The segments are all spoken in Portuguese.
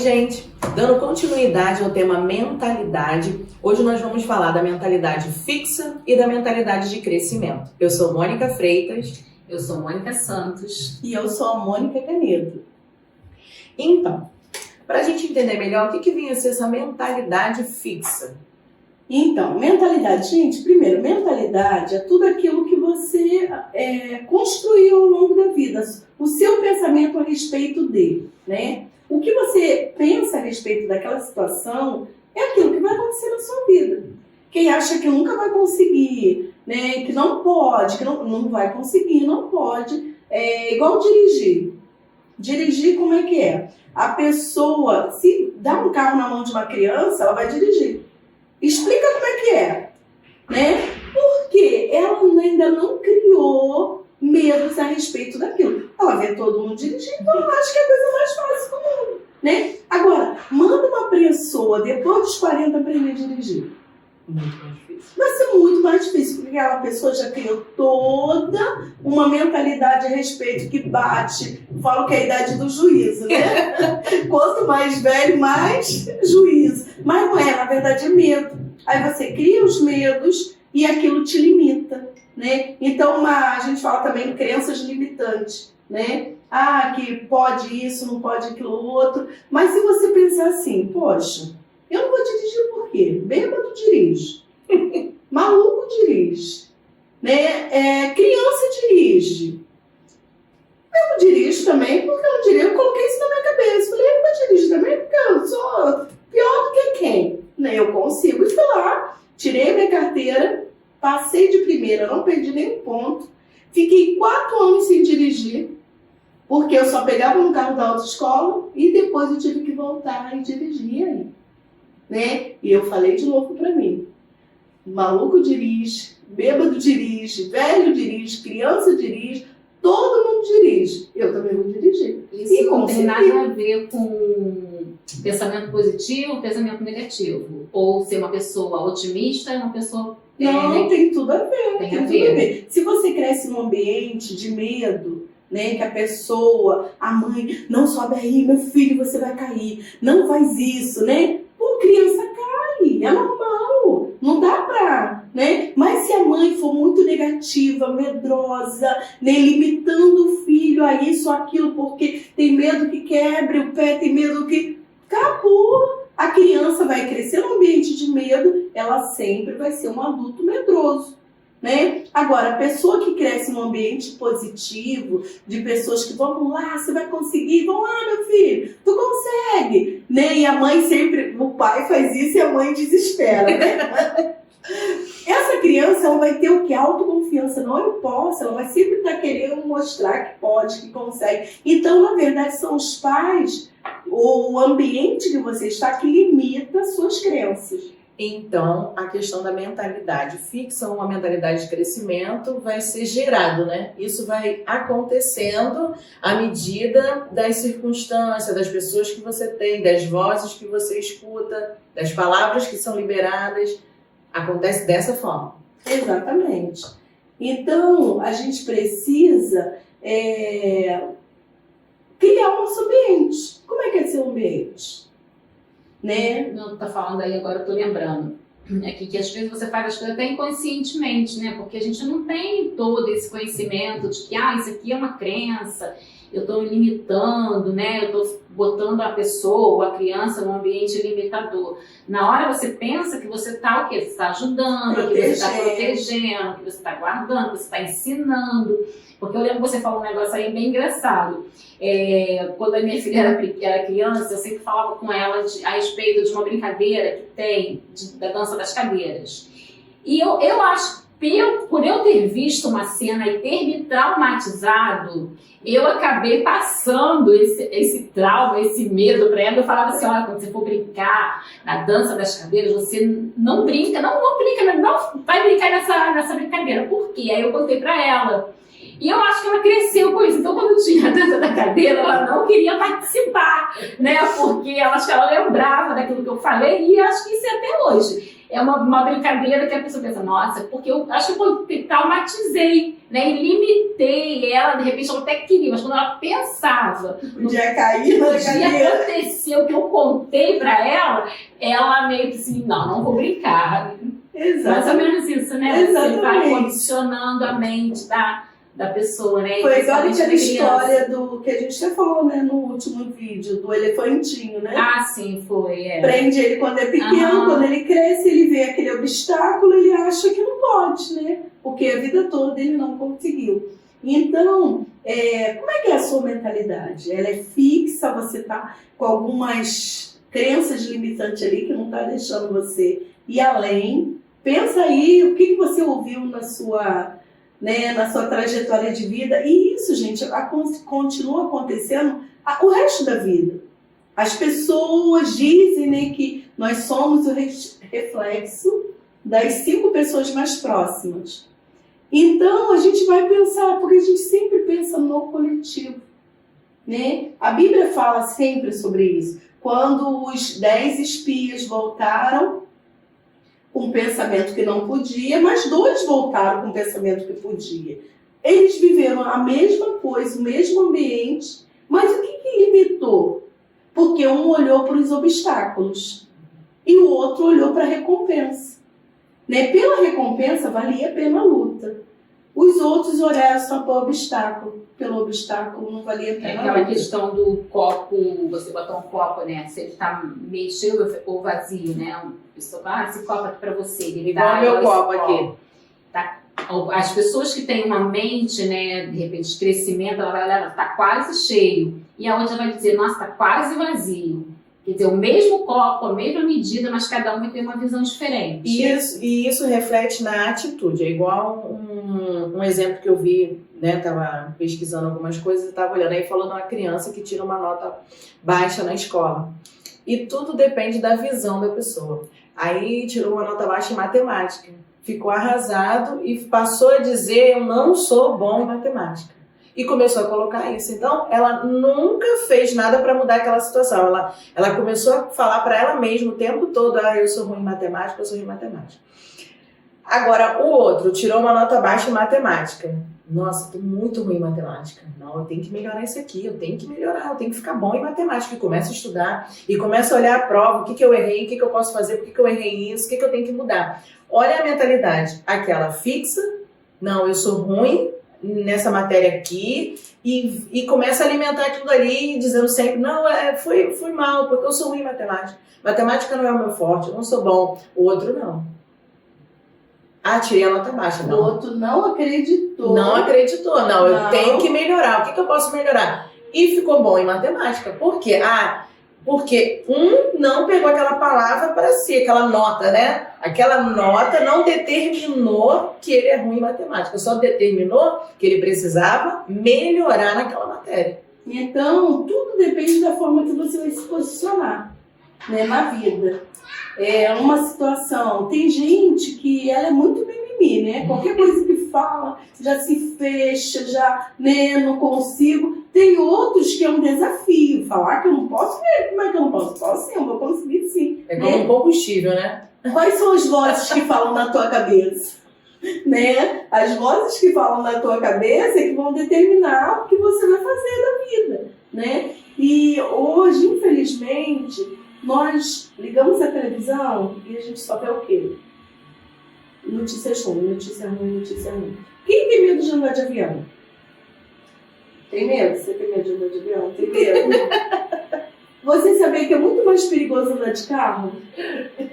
gente! Dando continuidade ao tema mentalidade, hoje nós vamos falar da mentalidade fixa e da mentalidade de crescimento. Eu sou Mônica Freitas. Eu sou Mônica Santos. E eu sou a Mônica Canedo. Então, para a gente entender melhor, o que vinha a ser essa mentalidade fixa? Então, mentalidade, gente, primeiro, mentalidade é tudo aquilo que você construiu ao longo da vida, o seu pensamento a respeito dele, né? O que você pensa a respeito daquela situação é aquilo que vai acontecer na sua vida. Quem acha que nunca vai conseguir, né, que não pode, que não vai conseguir, não pode, é igual dirigir. Dirigir, como é que é? A pessoa, se dá um carro na mão de uma criança, ela vai dirigir. Explica como é que é, né? Porque ela ainda não criou medos a respeito daquilo. Ela vê todo mundo dirigindo, então ela acha que é a coisa mais fácil do mundo, né? Agora, manda uma pessoa, depois dos 40, aprender a dirigir. Muito mais difícil. Vai ser muito mais difícil, porque aquela pessoa já criou toda uma mentalidade a respeito que bate, falo que é a idade do juízo, né? Quanto mais velho, mais juízo. Mas não é, na verdade é medo. Aí você cria os medos e aquilo te limita, né? Então a gente fala também em crenças limitantes, né? Ah, que pode isso, não pode aquilo outro. Mas se você pensar assim, poxa, eu não vou dirigir por quê? Bêbado dirige. Maluco dirige. Né? Criança dirige. Eu não dirijo também porque eu não dirijo. Eu coloquei isso na minha cabeça. Falei, eu não vou dirigir também porque eu sou pior do que quem? Né? Eu consigo. E fui lá, tirei minha carteira, passei de primeira, não perdi nenhum ponto. Fiquei 4 anos sem dirigir. Porque eu só pegava um carro da autoescola e depois eu tive que voltar e dirigir aí. Né? E eu falei de novo pra mim, maluco dirige, bêbado dirige, velho dirige, criança dirige, todo mundo dirige, eu também vou dirigir. Isso não tem nada a ver com pensamento positivo ou pensamento negativo, ou ser uma pessoa otimista e uma pessoa... Não, tem tudo a ver, tem tudo a ver. Se você cresce num ambiente de medo, né, que a pessoa, a mãe, não sobe aí, meu filho, você vai cair, não faz isso, né? Pô, criança cai, é normal, não dá pra, né? Mas se a mãe for muito negativa, medrosa, né, limitando o filho a isso ou aquilo, porque tem medo que quebre o pé, tem medo que... Acabou! A criança vai crescer num ambiente de medo, ela sempre vai ser um adulto medroso. Né? Agora, a pessoa que cresce num ambiente positivo, de pessoas que vão lá, você vai conseguir, vão lá, meu filho, tu consegue, né? E a mãe sempre, o pai faz isso e a mãe desespera, né? Essa criança, ela vai ter o que? Autoconfiança, não, eu posso, ela vai sempre estar querendo mostrar que pode, que consegue. Então, na verdade, são os pais, o ambiente que você está, que limita as suas crenças. Então, a questão da mentalidade fixa, uma mentalidade de crescimento, vai ser gerado, né? Isso vai acontecendo à medida das circunstâncias, das pessoas que você tem, das vozes que você escuta, das palavras que são liberadas. Acontece dessa forma. Exatamente. Então, a gente precisa criar o nosso ambiente. Como é que é seu ambiente? Né? Não, tá falando aí agora, eu tô lembrando. Que às vezes você faz as coisas até inconscientemente, né? Porque a gente não tem todo esse conhecimento de que, isso aqui é uma crença, eu tô limitando, né? Eu tô botando a pessoa, a criança num ambiente limitador. Na hora você pensa que você tá o quê? Você está ajudando, que você está protegendo, que você está guardando, que você está ensinando. Porque eu lembro que você falou um negócio aí bem engraçado. Quando a minha filha era criança, eu sempre falava com ela a respeito de uma brincadeira que tem da dança das cadeiras. E eu acho que por eu ter visto uma cena e ter me traumatizado, eu acabei passando esse trauma, esse medo para ela. Eu falava assim, olha, quando você for brincar na dança das cadeiras, você não brinca, não vai brincar nessa brincadeira. Por quê? Aí eu contei para ela. E eu acho que ela cresceu com isso. Então, quando tinha a dança da cadeira, ela não queria participar, né? Porque ela acho que ela lembrava daquilo que eu falei, e acho que isso é até hoje. é uma brincadeira que a pessoa pensa, nossa, porque eu acho que eu traumatizei, né? E limitei ela, de repente ela até queria, mas quando ela pensava Um dia cair na dia cadeira. aconteceu que eu contei pra ela meio que assim, não vou brincar. Mais ou Exato. menos isso, né? Você vai Exatamente. condicionando a mente da pessoa, né? Foi igual Principalmente aquela criança. história do que a gente já falou, né, no último vídeo, do elefantinho, né? Ah, sim, foi. Prende ele quando é pequeno, Aham. quando ele cresce, ele vê aquele obstáculo, ele acha que não pode, né? Porque a vida toda ele não conseguiu. Então, como é que é a sua mentalidade? Ela é fixa, você tá com algumas crenças limitantes ali que não tá deixando você ir além. Pensa aí o que você ouviu na sua trajetória de vida. E isso, gente, continua acontecendo o resto da vida. As pessoas dizem, né, que nós somos o reflexo das 5 pessoas mais próximas. Então, a gente vai pensar, porque a gente sempre pensa no coletivo, né? A Bíblia fala sempre sobre isso. Quando os 10 espias voltaram com um pensamento que não podia, mas 2 voltaram com um pensamento que podia. Eles viveram a mesma coisa, o mesmo ambiente, mas o que limitou? Porque um olhou para os obstáculos e o outro olhou para a recompensa. Né? Pela recompensa valia a pena a luta. Os outros olharam só para o obstáculo. Pelo obstáculo não valia a É pena a aquela luta. questão do copo, você botar um copo, né? Se ele tá meio cheio ou vazio, né? A pessoa, esse copo aqui pra você. Ele Igual dá meu esse copo aqui. Tá. As pessoas que têm uma mente, né, de repente, de crescimento, ela vai olhar, tá quase cheio. E a outra vai dizer, nossa, tá quase vazio. Quer dizer, o mesmo copo, a mesma medida, mas cada um vai ter uma visão diferente. E isso reflete na atitude. É igual um exemplo que eu vi, né? Tava pesquisando algumas coisas e tava olhando aí, falando de uma criança que tira uma nota baixa na escola. E tudo depende da visão da pessoa. Aí tirou uma nota baixa em matemática. Ficou arrasado e passou a dizer, eu não sou bom em matemática. E começou a colocar isso. Então, ela nunca fez nada para mudar aquela situação. Ela começou a falar para ela mesma o tempo todo, eu sou ruim em matemática, eu sou ruim em matemática. Agora, o outro tirou uma nota baixa em matemática. Nossa, estou muito ruim em matemática. Não, eu tenho que melhorar isso aqui, eu tenho que melhorar, eu tenho que ficar bom em matemática. E começa a estudar, e começa a olhar a prova, o que eu errei, o que eu posso fazer, por que eu errei isso, o que eu tenho que mudar. Olha a mentalidade, aquela fixa, não, eu sou ruim nessa matéria aqui, e começa a alimentar aquilo ali, dizendo sempre, não, fui mal, porque eu sou ruim em matemática. Matemática não é o meu forte, eu não sou bom. O outro não. Tirei a nota baixa. O Não. outro não acreditou. Não acreditou, não. Eu tenho que melhorar. O que eu posso melhorar? E ficou bom em matemática. Por quê? Porque não pegou aquela palavra para si, aquela nota, né? Aquela nota não determinou que ele é ruim em matemática. Só determinou que ele precisava melhorar naquela matéria. Então, tudo depende da forma que você vai se posicionar, né, na vida. É uma situação. Tem gente que ela é muito mimimi, né? Qualquer coisa que fala já se fecha, já, né, não consigo. Tem outros que é um desafio. Falar que eu não posso, como é que eu não posso? Posso sim, eu vou conseguir sim. É como um combustível, né? Quais são as vozes que falam na tua cabeça? Né? As vozes que falam na tua cabeça é que vão determinar o que você vai fazer da vida, né? E hoje, infelizmente, nós ligamos a televisão e a gente só vê o quê? Notícias ruins, notícia ruim, notícia ruim. Quem tem medo de andar de avião? Tem medo? Você tem medo de andar de avião? Tem medo? Você sabia que é muito mais perigoso andar de carro?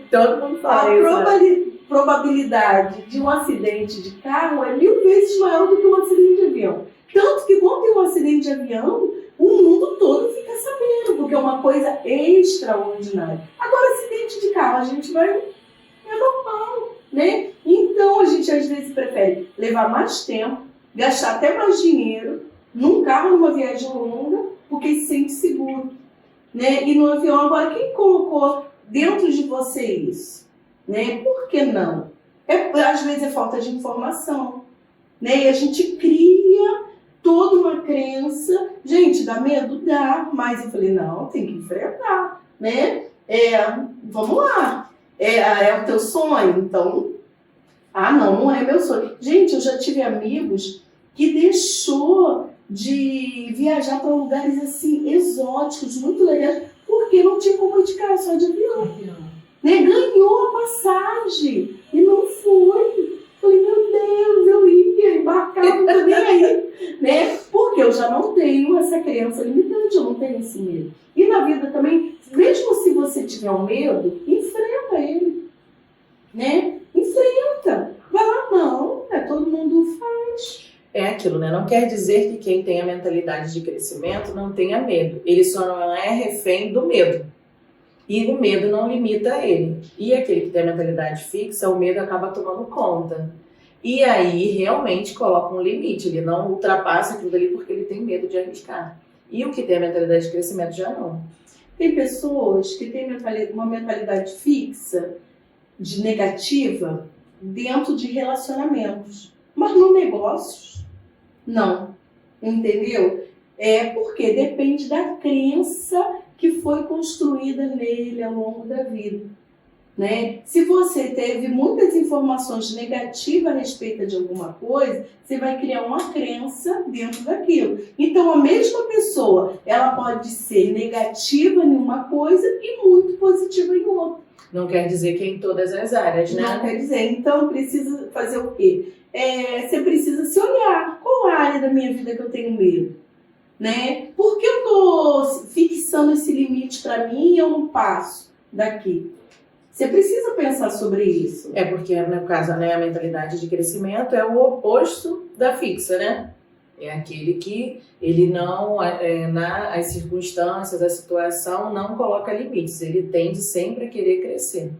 Todo mundo A fala isso. probabilidade de um acidente de carro é 1000 vezes maior do que um acidente de avião. Tanto que quando tem um acidente de avião, o mundo todo fica sabendo, porque é uma coisa extraordinária. Agora, acidente de carro, a gente vai... é normal, né? Então, a gente às vezes prefere levar mais tempo, gastar até mais dinheiro num carro, numa viagem longa, porque se sente seguro, né? E no avião, agora, quem colocou dentro de você isso? Né? Por que não? Às vezes é falta de informação, né? E a gente cria toda uma crença. Gente, dá medo? Dá. Mas eu falei, não, tem que enfrentar, né? Vamos lá. É o teu sonho? Então, não é meu sonho. Gente, eu já tive amigos que deixou de viajar para lugares assim exóticos, muito legais, porque não tinha como indicar, só de avião. Né? Ganhou a passagem e não foi. Falei, meu Deus, eu ia embarcar, não tô nem aí. Né? Porque eu já não tenho essa crença limitante, eu não tenho esse medo. E na vida também, mesmo se você tiver um medo, enfrenta ele. Né? Enfrenta. Vai lá, não, todo mundo faz. É aquilo, né? Não quer dizer que quem tem a mentalidade de crescimento não tenha medo. Ele só não é refém do medo. E o medo não limita ele. E aquele que tem a mentalidade fixa, o medo acaba tomando conta. E aí realmente coloca um limite. Ele não ultrapassa aquilo dali porque ele tem medo de arriscar. E o que tem a mentalidade de crescimento já não. Tem pessoas que têm uma mentalidade fixa, de negativa, dentro de relacionamentos. Mas no negócios, não. Entendeu? Porque depende da crença que foi construída nele ao longo da vida. Né? Se você teve muitas informações negativas a respeito de alguma coisa, você vai criar uma crença dentro daquilo. Então, a mesma pessoa, ela pode ser negativa em uma coisa e muito positiva em outra. Não quer dizer que é em todas as áreas, né? Não quer dizer. Então, precisa fazer o quê? Você precisa se olhar. Qual a área da minha vida que eu tenho medo? Né? Por que eu estou fixando esse limite para mim e eu não passo daqui? Você precisa pensar sobre isso. Porque, no caso, né, a mentalidade de crescimento é o oposto da fixa, né? É aquele que ele não, nas circunstâncias, a situação, não coloca limites. Ele tende sempre a querer crescer.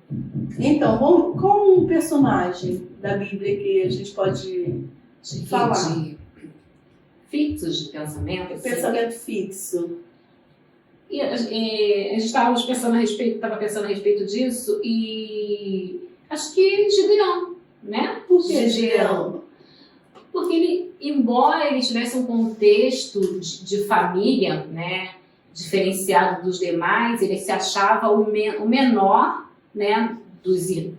Então, qual um personagem da Bíblia que a gente pode falar? Fixos de pensamento. Pensamento fixo. E a gente estava pensando a respeito disso e acho que Gideão, né? Por que Gideão? Porque ele, embora ele tivesse um contexto de família, né, diferenciado dos demais, ele se achava o menor, né,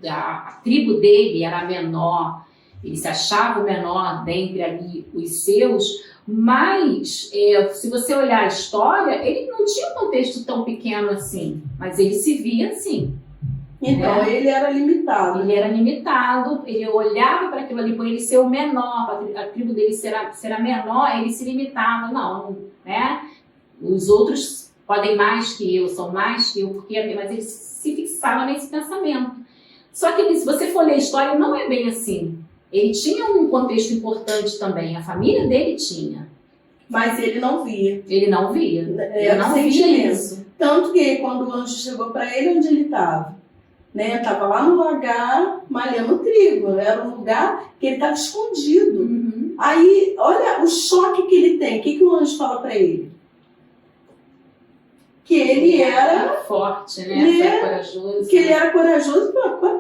a tribo dele era a menor, ele se achava o menor dentre ali os seus. Mas, se você olhar a história, ele não tinha um contexto tão pequeno assim, mas ele se via assim. Então, ele era limitado. Ele era limitado, ele olhava para aquilo ali, por ele ser o menor, a tribo dele ser a menor, ele se limitava. Não, né? Os outros podem mais que eu, são mais que eu, mas ele se fixava nesse pensamento. Só que, se você for ler a história, não é bem assim. Ele tinha um contexto importante também, a família dele tinha. Mas ele não via. Ele não via. Ele não via isso. Tanto que quando o anjo chegou para ele, onde ele estava? Né? Estava lá no lagar, malhando trigo. Era um lugar que ele estava escondido. Uhum. Aí, olha o choque que ele tem. O que o anjo fala para ele? Que ele era forte, né? Corajoso. Que ele era corajoso.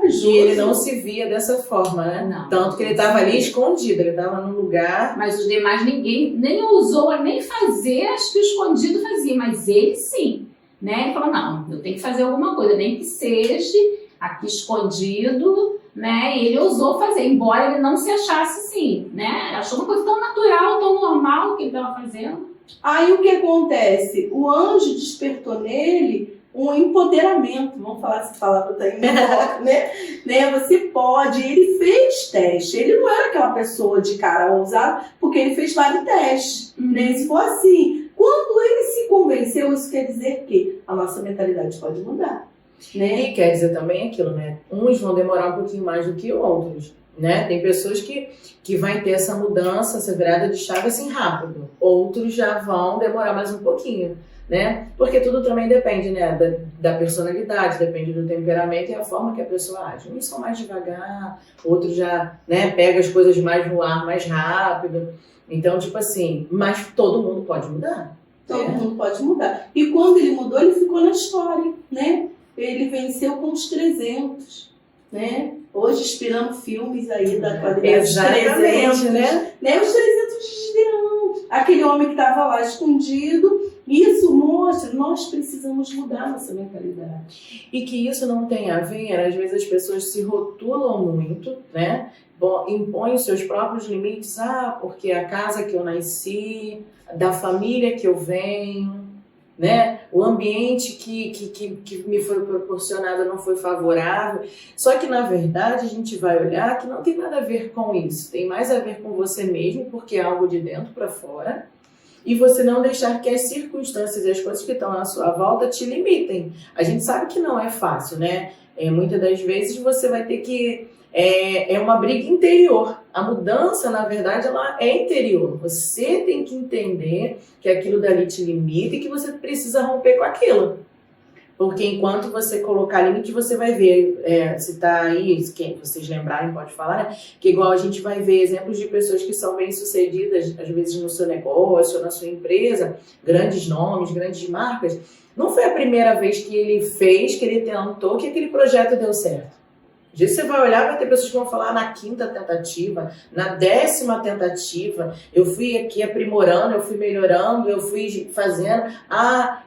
E ele não se via dessa forma, né? Não. Tanto que ele estava ali escondido, ele estava num lugar. Mas os demais ninguém nem ousou nem fazer, acho que o escondido fazia, mas ele sim, né? Ele falou, não, eu tenho que fazer alguma coisa, nem que seja aqui escondido, né? E ele ousou fazer, embora ele não se achasse assim, né? Achou uma coisa tão natural, tão normal que ele estava fazendo. Aí o que acontece? O anjo despertou nele um empoderamento, vamos falar essa palavra daí, né? Você pode, ele fez teste, ele não era aquela pessoa de cara ousada, porque ele fez vários testes, né? Se for assim, quando ele se convenceu, isso quer dizer que a nossa mentalidade pode mudar, né? E quer dizer também aquilo, né? Uns vão demorar um pouquinho mais do que outros, né? Tem pessoas que vai ter essa mudança, essa virada de chave assim rápido. Outros já vão demorar mais um pouquinho, né? Porque tudo também depende, né? Da personalidade, depende do temperamento e a forma que a pessoa age. Uns são mais devagar, outros já, né, pega as coisas mais no ar, mais rápido. Então, tipo assim, mas todo mundo pode mudar. Todo mundo pode mudar. E quando ele mudou, ele ficou na história, né? Ele venceu com os 300, né? Hoje, inspirando filmes aí da qualidade dos 300, né? Os 300 de Gideão. Aquele homem que estava lá escondido, Isso mostra, nós precisamos mudar nossa mentalidade. E que isso não tem a ver, às vezes as pessoas se rotulam muito, né? Impõem os seus próprios limites, porque a casa que eu nasci, da família que eu venho, né? O ambiente que me foi proporcionado não foi favorável. Só que, na verdade, a gente vai olhar que não tem nada a ver com isso. Tem mais a ver com você mesmo, porque é algo de dentro para fora. E você não deixar que as circunstâncias e as coisas que estão à sua volta te limitem. A gente sabe que não é fácil, né? Muitas das vezes você vai ter que... É uma briga interior. A mudança, na verdade, ela é interior. Você tem que entender que aquilo dali te limita e que você precisa romper com aquilo. Porque enquanto você colocar limite, você vai ver, se tá aí, quem vocês lembrarem pode falar, né? Que igual a gente vai ver exemplos de pessoas que são bem-sucedidas, às vezes no seu negócio ou na sua empresa, grandes nomes, grandes marcas. Não foi a primeira vez que ele fez, que ele tentou, que aquele projeto deu certo. Às vezes você vai olhar, vai ter pessoas que vão falar na 5ª tentativa, na 10ª tentativa, eu fui aqui aprimorando, eu fui melhorando, eu fui fazendo,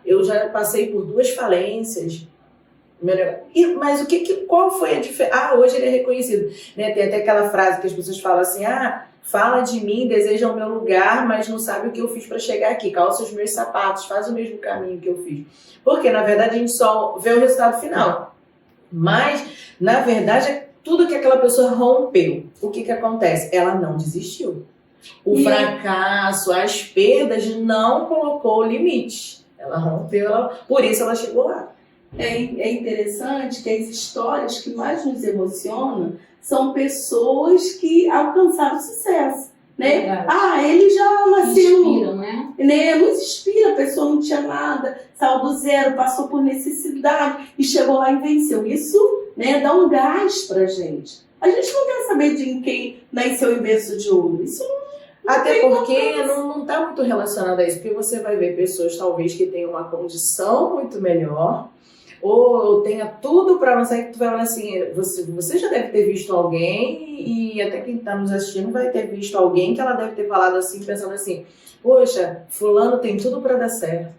eu já passei por 2 falências. Mas qual foi a diferença? Hoje ele é reconhecido. Né? Tem até aquela frase que as pessoas falam assim, fala de mim, deseja o meu lugar, mas não sabe o que eu fiz para chegar aqui. Calça os meus sapatos, faz o mesmo caminho que eu fiz. Porque, na verdade, a gente só vê o resultado final. Mas, na verdade, é tudo que aquela pessoa rompeu. O que acontece? Ela não desistiu. O fracasso, as perdas, não colocou limite. Ela rompeu, por isso ela chegou lá. É interessante que as histórias que mais nos emocionam são pessoas que alcançaram sucesso. Né? Ele já nasceu. Inspiram, né? Nos inspira, a pessoa não tinha nada, saiu do zero, passou por necessidade e chegou lá e venceu. Isso, né, dá um gás pra gente. A gente não quer saber de quem nasceu em berço de ouro. Isso não Até porque não está muito relacionado a isso, porque você vai ver pessoas talvez que tenham uma condição muito melhor, ou tenha tudo para avançar, que tu vai olhar assim, você já deve ter visto alguém, e até quem está nos assistindo vai ter visto alguém que ela deve ter falado assim, pensando assim, poxa, fulano tem tudo para dar certo,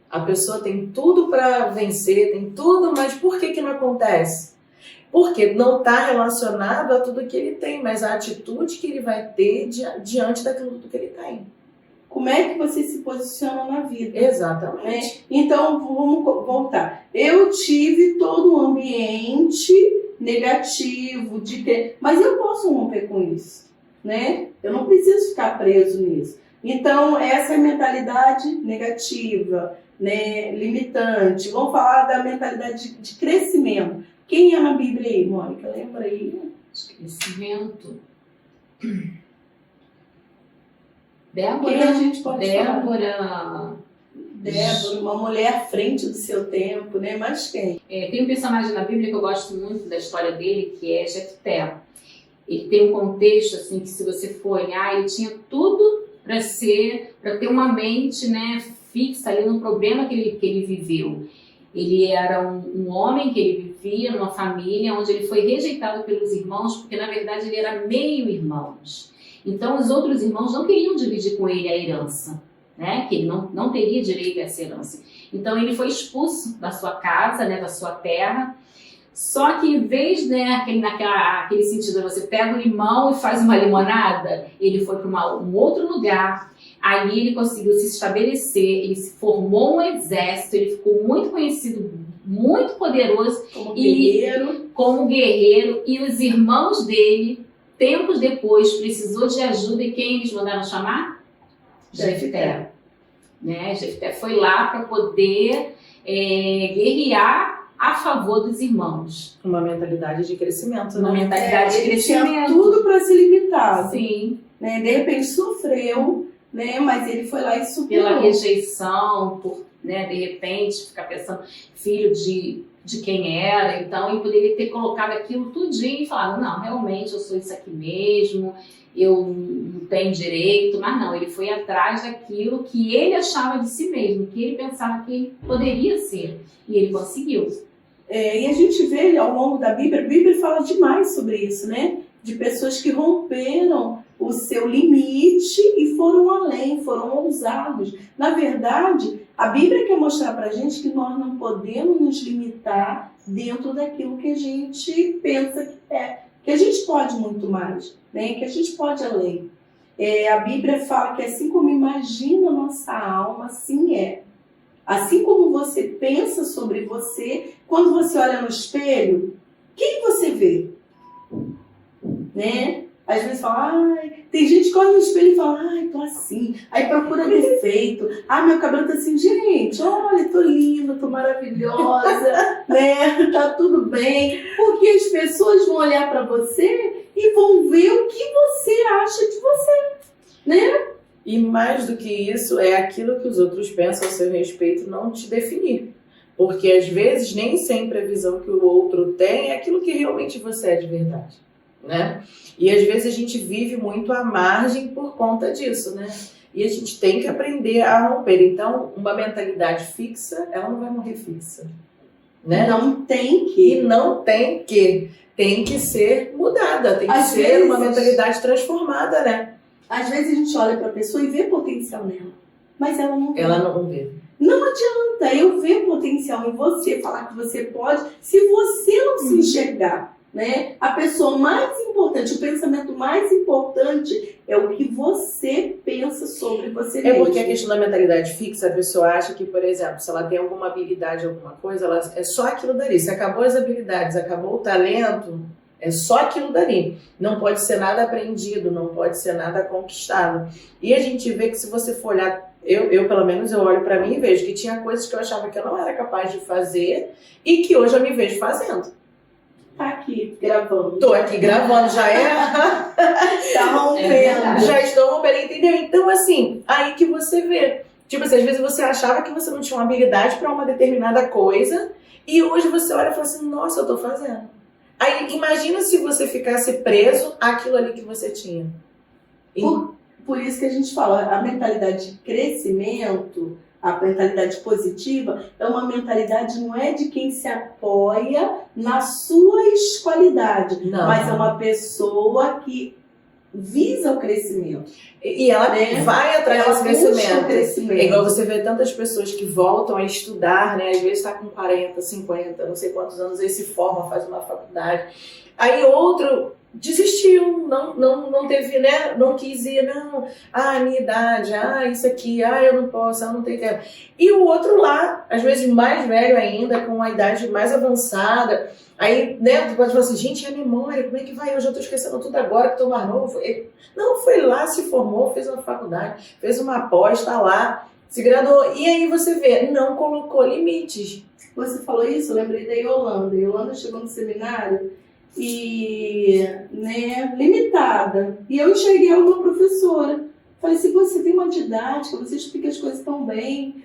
a pessoa tem tudo para vencer, tem tudo, mas por que não acontece? Porque não está relacionado a tudo que ele tem, mas a atitude que ele vai ter diante daquilo que ele tem. Como é que você se posiciona na vida? Exatamente. Então, vamos voltar. Eu tive todo um ambiente negativo, mas eu posso romper com isso, né? Eu não preciso ficar preso nisso. Então, essa é a mentalidade negativa, né? Limitante. Vamos falar da mentalidade de crescimento. Quem é na Bíblia aí, Mônica? Lembra aí? De crescimento. Débora. Quem a gente pode falar? Débora, uma mulher à frente do seu tempo, né? Mas quem? Tem um personagem na Bíblia que eu gosto muito da história dele, que é Jefté. Ele tem um contexto, assim, que se você for olhar, ele tinha tudo para ter uma mente, né, fixa ali no problema que ele viveu. Ele era um homem que ele vivia numa família onde ele foi rejeitado pelos irmãos, porque na verdade ele era meio-irmãos. Então os outros irmãos não queriam dividir com ele a herança, né? Que ele não teria direito a essa herança. Então ele foi expulso da sua casa, né, da sua terra. Só que em vez, né, aquele sentido, você pega um limão e faz uma limonada, ele foi para um outro lugar. Ali ele conseguiu se estabelecer, ele se formou um exército, ele ficou muito conhecido, muito poderoso como guerreiro. E os irmãos dele, tempos depois, precisou de ajuda, e quem eles mandaram chamar? Jefté. Né? Jefté foi lá para poder guerrear a favor dos irmãos. Uma mentalidade de crescimento. Uma mentalidade de crescimento. Tinha tudo para ser limitado. Sim. Né? De repente sofreu, né? Mas ele foi lá e superou. Pela rejeição, por, né, de repente ficar pensando, filho de quem era, então ele poderia ter colocado aquilo tudinho e falado, não, realmente eu sou isso aqui mesmo, eu não tenho direito, mas não, ele foi atrás daquilo que ele achava de si mesmo, que ele pensava que ele poderia ser, e ele conseguiu. E a gente vê ao longo da Bíblia, a Bíblia fala demais sobre isso, né? De pessoas que romperam o seu limite e foram além, foram ousados. Na verdade, a Bíblia quer mostrar para a gente que nós não podemos nos limitar dentro daquilo que a gente pensa que é, que a gente pode muito mais, né? Que a gente pode além. A Bíblia fala que assim como imagina a nossa alma, assim é. Assim como você pensa sobre você, quando você olha no espelho, quem você vê? Né? Às vezes fala, tem gente que olha no espelho e fala, tô assim. Aí procura defeito. Meu cabelo tá assim, gente, olha, tô linda, tô maravilhosa, né? Tá tudo bem. Porque as pessoas vão olhar pra você e vão ver o que você acha de você, né? E mais do que isso, é aquilo que os outros pensam a seu respeito não te definir. Porque às vezes nem sempre a visão que o outro tem é aquilo que realmente você é de verdade, né? E às vezes a gente vive muito à margem por conta disso, né? E a gente tem que aprender a romper. Então, uma mentalidade fixa, ela não vai morrer fixa, né? Não tem que. E não tem que. Tem que ser mudada, tem que Às ser vezes, uma mentalidade transformada, né? Às vezes a gente olha para a pessoa e vê potencial nela, mas ela não vê. Ela não vê. Não adianta eu ver potencial em você, falar que você pode, se você não se enxergar, né? A pessoa mais importante, o pensamento mais importante é o que você pensa sobre você mesmo. É porque a questão da mentalidade fixa, a pessoa acha que, por exemplo, se ela tem alguma habilidade, alguma coisa, ela é só aquilo dali. Se acabou as habilidades, acabou o talento, é só aquilo dali. Não pode ser nada aprendido, não pode ser nada conquistado. E a gente vê que se você for olhar, eu pelo menos eu olho pra mim e vejo que tinha coisas que eu achava que eu não era capaz de fazer e que hoje eu me vejo fazendo. Tá aqui, gravando. Tô aqui gravando, já é? Tá rompendo. verdade. Já estou rompendo, entendeu? Então, assim, aí que você vê. Tipo assim, às vezes você achava que você não tinha uma habilidade pra uma determinada coisa e hoje você olha e fala assim, nossa, eu tô fazendo. Aí, imagina se você ficasse preso àquilo ali que você tinha. Por isso que a gente fala, a mentalidade de crescimento, a mentalidade positiva, é uma mentalidade, não é de quem se apoia nas suas qualidades, Não. mas é uma pessoa que visa o crescimento. E ela né? vai atrás Ela desse busca o crescimento. crescimento. É igual você vê tantas pessoas que voltam a estudar, né? Às vezes está com 40, 50, não sei quantos anos, aí se forma, faz uma faculdade. Aí outro desistiu, não teve, né? Não quis ir, não. A minha idade, isso aqui, eu não posso, eu não tenho tempo. E o outro lá, às vezes mais velho ainda, com uma idade mais avançada. Aí, né, tu pode falar assim, gente, a memória, como é que vai? Eu já tô esquecendo tudo agora que tô mais novo. Não, foi lá, se formou, fez uma faculdade, fez uma pós, tá lá, se graduou. E aí você vê, não colocou limites. Você falou isso, eu lembrei da Yolanda. A Yolanda chegou no seminário e, né, limitada. E eu enxerguei ela uma professora. Falei assim, você tem uma didática, você explica as coisas tão bem.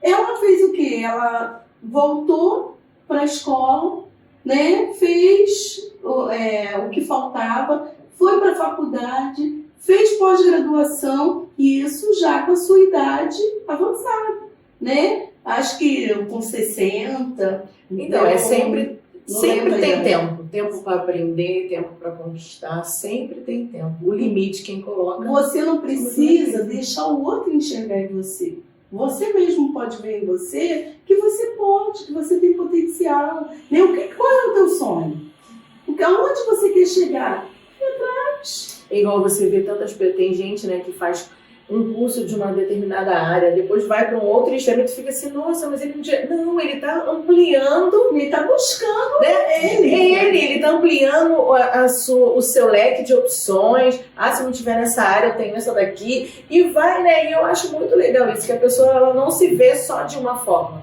Ela fez o quê? Ela voltou para a escola, né, fez o que faltava, foi para a faculdade, fez pós-graduação, e isso já com a sua idade avançada, né? Acho que com 60. Então, sempre tem tempo. Tempo para aprender, tempo para conquistar, sempre tem tempo. O limite, quem coloca... Você não precisa deixar o outro enxergar em você. Você mesmo pode ver em você que você pode, que você tem potencial. Né? Qual é o teu sonho? Aonde você quer chegar? Atrás. É igual você vê tantas pessoas, tem gente, né, que faz um curso de uma determinada área, depois vai para um outro extremo e tu fica assim, nossa, mas ele podia... Não, ele está ampliando... Ele está buscando, né? Ele está ampliando o seu leque de opções. Se não tiver nessa área, eu tenho essa daqui. E vai, né? E eu acho muito legal isso, que a pessoa ela não se vê só de uma forma.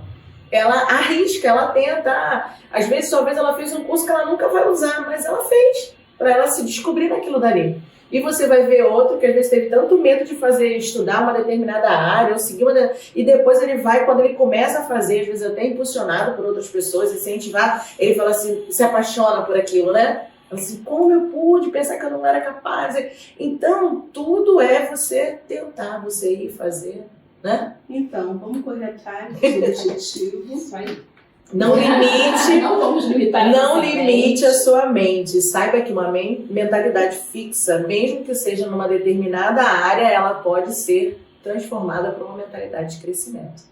Ela arrisca, ela tenta. Às vezes, talvez ela fez um curso que ela nunca vai usar, mas ela fez, para ela se descobrir naquilo dali. E você vai ver outro que às vezes teve tanto medo de estudar uma determinada área, ou seguir e depois ele vai, quando ele começa a fazer, às vezes até impulsionado por outras pessoas, incentivado, ele fala assim, se apaixona por aquilo, né? Assim, como eu pude pensar que eu não era capaz? Então, tudo é você tentar, você ir fazer, né? Então, vamos correr atrás do objetivo. Isso aí. Não limite, Não vamos limitar não essa limite mente. a sua mente. Saiba que uma mentalidade fixa, mesmo que seja numa determinada área, ela pode ser transformada para uma mentalidade de crescimento.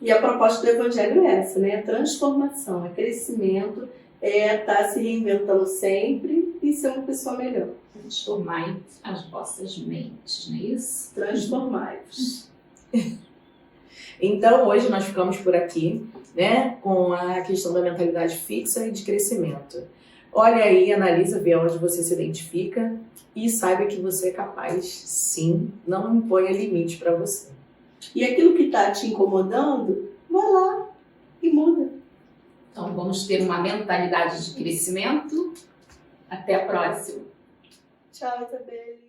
E a proposta do Evangelho é essa, né? É transformação, é crescimento, é estar se reinventando sempre e ser uma pessoa melhor. Transformai as vossas mentes, não é isso? Transformai-vos. Então, hoje nós ficamos por aqui, né, com a questão da mentalidade fixa e de crescimento. Olha aí, analisa, vê onde você se identifica e saiba que você é capaz, sim, não imponha limite para você. E aquilo que está te incomodando, vai lá e muda. Então vamos ter uma mentalidade de crescimento. Até a próxima. Tchau, Isabelle.